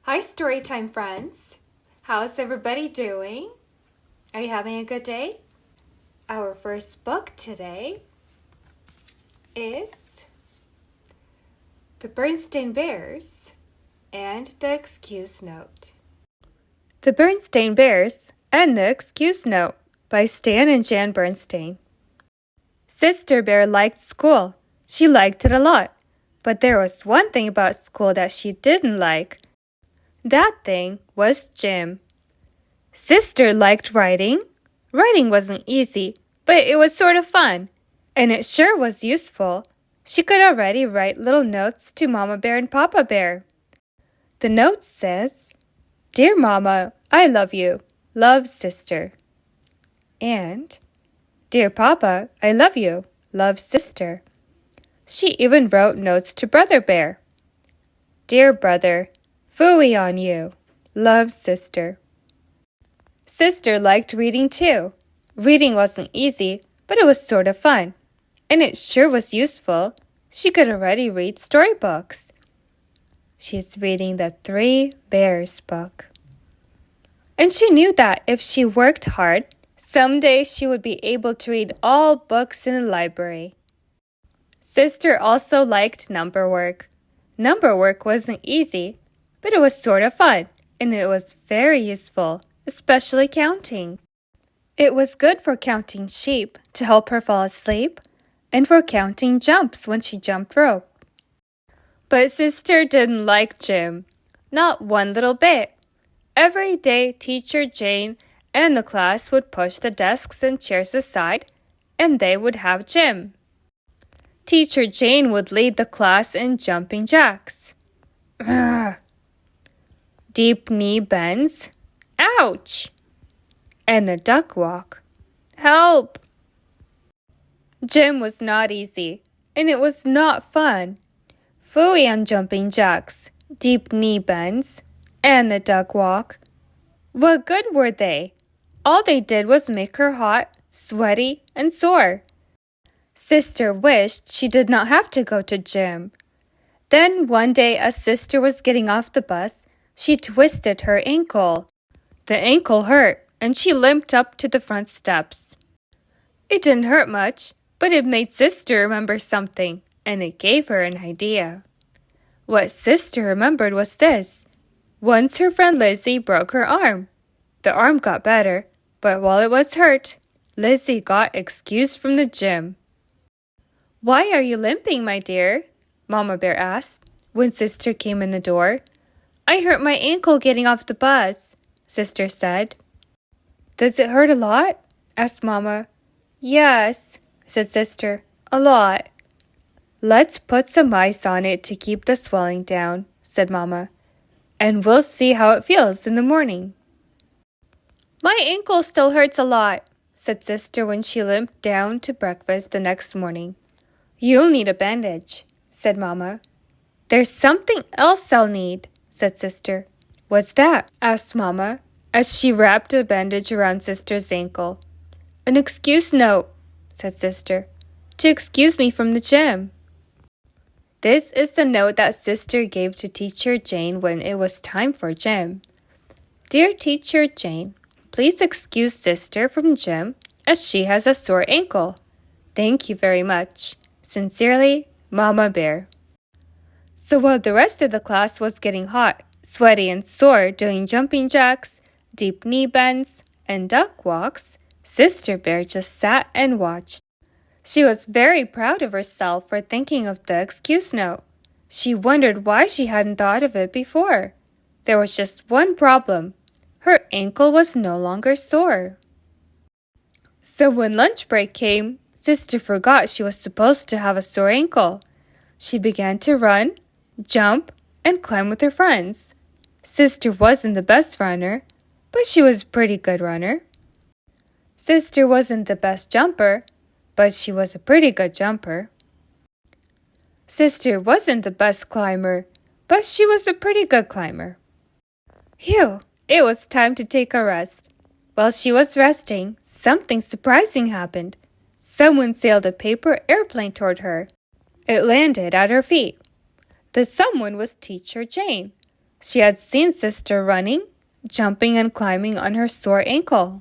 Hi, Storytime friends. How's everybody doing? Are you having a good day? Our first book today is The Berenstain Bears and the Excuse Note. The Berenstain Bears and the Excuse Note by Stan and Jan Bernstein. Sister Bear liked school. She liked it a lot. But there was one thing about school that she didn't like. That thing was gym. Sister liked writing. Writing wasn't easy, but it was sort of fun. And it sure was useful. She could already write little notes to Mama Bear and Papa Bear. The note says, "Dear Mama, I love you. Love, Sister." And, "Dear Papa, I love you. Love, Sister." She even wrote notes to Brother Bear. "Dear brother, phooey on you. Love, Sister." Sister liked reading too. Reading wasn't easy, but it was sort of fun. And it sure was useful. She could already read storybooks. She's reading the Three Bears book. And she knew that if she worked hard, someday she would be able to read all books in the library. Sister also liked number work. Number work wasn't easy, but it was sort of fun, and it was very useful, especially counting. It was good for counting sheep to help her fall asleep, and for counting jumps when she jumped rope. But Sister didn't like gym, not one little bit. Every day, Teacher Jane and the class would push the desks and chairs aside, and they would have gym. Teacher Jane would lead the class in jumping jacks. Deep knee bends. Ouch! And the duck walk. Help! Gym was not easy, and it was not fun. Phooey on jumping jacks, deep knee bends, and the duck walk. What good were they? All they did was make her hot, sweaty, and sore. Sister wished she did not have to go to gym. Then one day as Sister was getting off the bus, she twisted her ankle. The ankle hurt, and she limped up to the front steps. It didn't hurt much, but it made Sister remember something, and it gave her an idea. What Sister remembered was this. Once her friend Lizzie broke her arm. The arm got better, but while it was hurt, Lizzie got excused from the gym. "Why are you limping, my dear?" Mama Bear asked when Sister came in the door. "I hurt my ankle getting off the bus," Sister said. "Does it hurt a lot?" asked Mama. "Yes," said Sister, "a lot." "Let's put some ice on it to keep the swelling down," said Mama, "and we'll see how it feels in the morning." "My ankle still hurts a lot," said Sister when she limped down to breakfast the next morning. "You'll need a bandage," said Mama. "There's something else I'll need," said Sister. "What's that?" asked Mama as she wrapped a bandage around Sister's ankle. "An excuse note," said Sister, "to excuse me from the gym." This is the note that Sister gave to Teacher Jane when it was time for gym. "Dear Teacher Jane, please excuse Sister from gym as she has a sore ankle. Thank you very much. Sincerely, Mama Bear." So while the rest of the class was getting hot, sweaty, and sore doing jumping jacks, deep knee bends, and duck walks, Sister Bear just sat and watched. She was very proud of herself for thinking of the excuse note. She wondered why she hadn't thought of it before. There was just one problem. Her ankle was no longer sore. So when lunch break came, Sister forgot she was supposed to have a sore ankle. She began to run, jump, and climb with her friends. Sister wasn't the best runner, but she was a pretty good runner. Sister wasn't the best jumper, but she was a pretty good jumper. Sister wasn't the best climber, but she was a pretty good climber. Phew, it was time to take a rest. While she was resting, something surprising happened. Someone sailed a paper airplane toward her. It landed at her feet. The someone was Teacher Jane. She had seen Sister running, jumping and climbing on her sore ankle.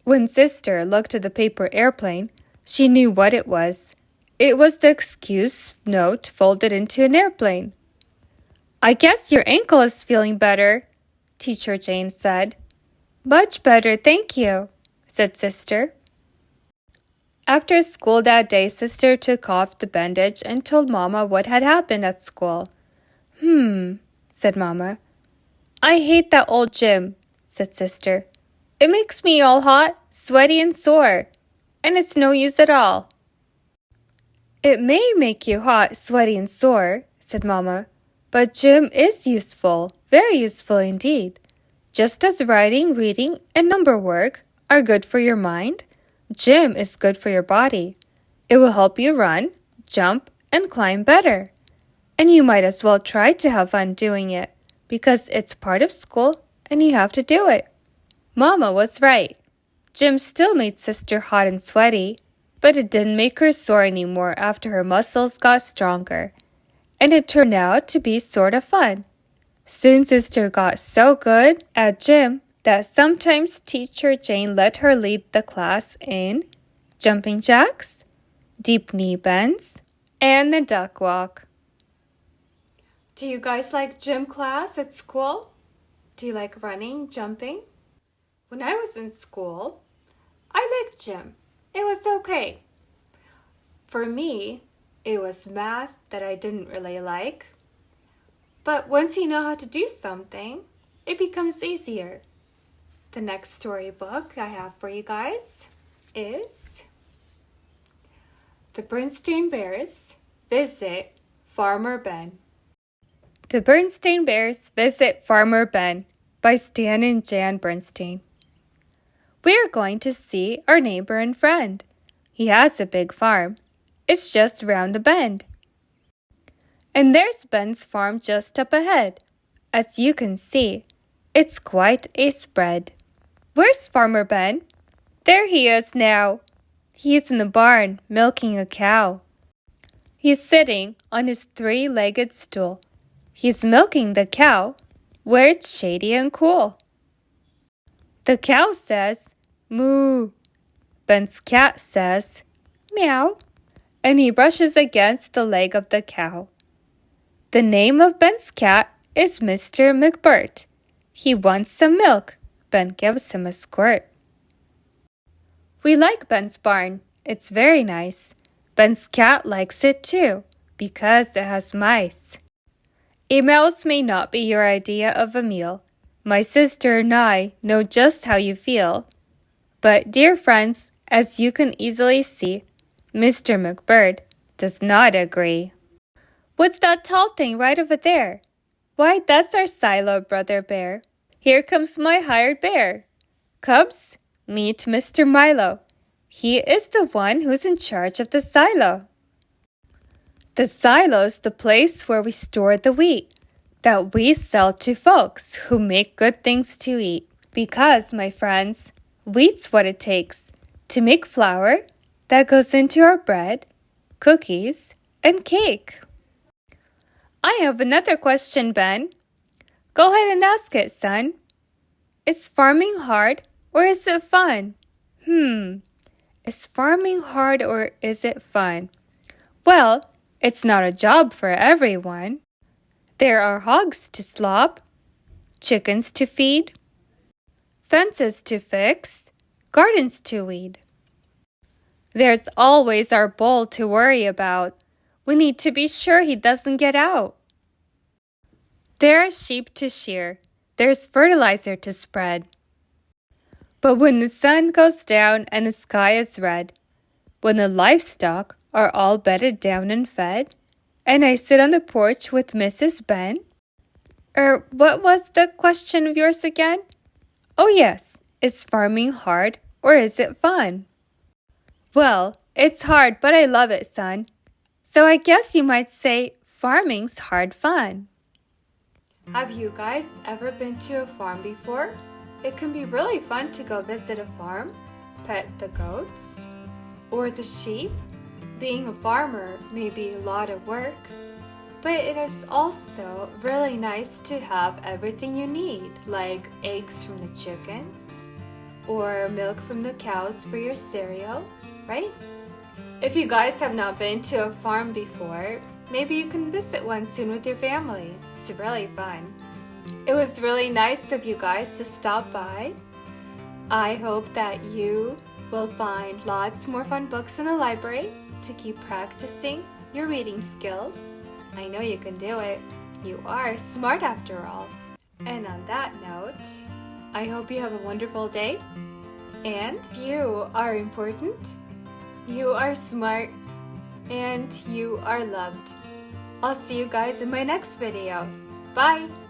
When Sister looked at the paper airplane, she knew what it was. It was the excuse note folded into an airplane. "I guess your ankle is feeling better," Teacher Jane said. "Much better, thank you," said Sister. After school that day, Sister took off the bandage and told Mama what had happened at school. Said Mama. "I hate that old gym," said Sister. "It makes me all hot, sweaty, and sore, and it's no use at all." "It may make you hot, sweaty, and sore," said Mama, "but gym is useful, very useful indeed. Just as writing, reading, and number work are good for your mind, gym is good for your body. It will help you run, jump, and climb better. And you might as well try to have fun doing it, because it's part of school and you have to do it." Mama was right. Gym still made Sister hot and sweaty, but it didn't make her sore anymore after her muscles got stronger. And it turned out to be sort of fun. Soon Sister got so good at gym that sometimes Teacher Jane let her lead the class in jumping jacks, deep knee bends, and the duck walk. Do you guys like gym class at school? Do you like running, jumping? When I was in school, I liked gym. It was okay. For me, it was math that I didn't really like. But once you know how to do something, it becomes easier. The next storybook I have for you guys is The Berenstain Bears Visit Farmer Ben. The Berenstain Bears Visit Farmer Ben by Stan and Jan Bernstein. We're going to see our neighbor and friend. He has a big farm. It's just round the bend. And there's Ben's farm just up ahead. As you can see, it's quite a spread. Where's Farmer Ben? There he is now. He's in the barn milking a cow. He's sitting on his three-legged stool. He's milking the cow where it's shady and cool. The cow says, "Moo." Ben's cat says, "Meow," and he brushes against the leg of the cow. The name of Ben's cat is Mr. McBirt. He wants some milk. Ben gives him a squirt. We like Ben's barn. It's very nice. Ben's cat likes it too, because it has mice. A mouse may not be your idea of a meal. My sister and I know just how you feel. But, dear friends, as you can easily see, Mr. McBird does not agree. What's that tall thing right over there? Why, that's our silo, Brother Bear. Here comes my hired bear. Cubs, meet Mr. Milo. He is the one who's in charge of the silo. The silo's the place where we store the wheat that we sell to folks who make good things to eat. Because, my friends, wheat's what it takes to make flour that goes into our bread, cookies, and cake. I have another question, Ben. Go ahead and ask it, son. Is farming hard or is it fun? Is farming hard or is it fun? Well, it's not a job for everyone. There are hogs to slop, chickens to feed, fences to fix, gardens to weed. There's always our bull to worry about. We need to be sure he doesn't get out. There are sheep to shear. There's fertilizer to spread. But when the sun goes down and the sky is red, when the livestock are all bedded down and fed, and I sit on the porch with Mrs. Ben. What was the question of yours again? Oh yes, is farming hard or is it fun? Well, it's hard, but I love it, son. So I guess you might say farming's hard fun. Have you guys ever been to a farm before? It can be really fun to go visit a farm, pet the goats, or the sheep. Being a farmer may be a lot of work, But it is also really nice to have everything you need, like eggs from the chickens or milk from the cows for your cereal, right? If you guys have not been to a farm before, maybe you can visit one soon with your family. It's really fun. It was really nice of you guys to stop by. I hope that you will find lots more fun books in the library to keep practicing your reading skills. I know you can do it. You are smart after all. And on that note, I hope you have a wonderful day. And you are important, you are smart, and you are loved. I'll see you guys in my next video. Bye!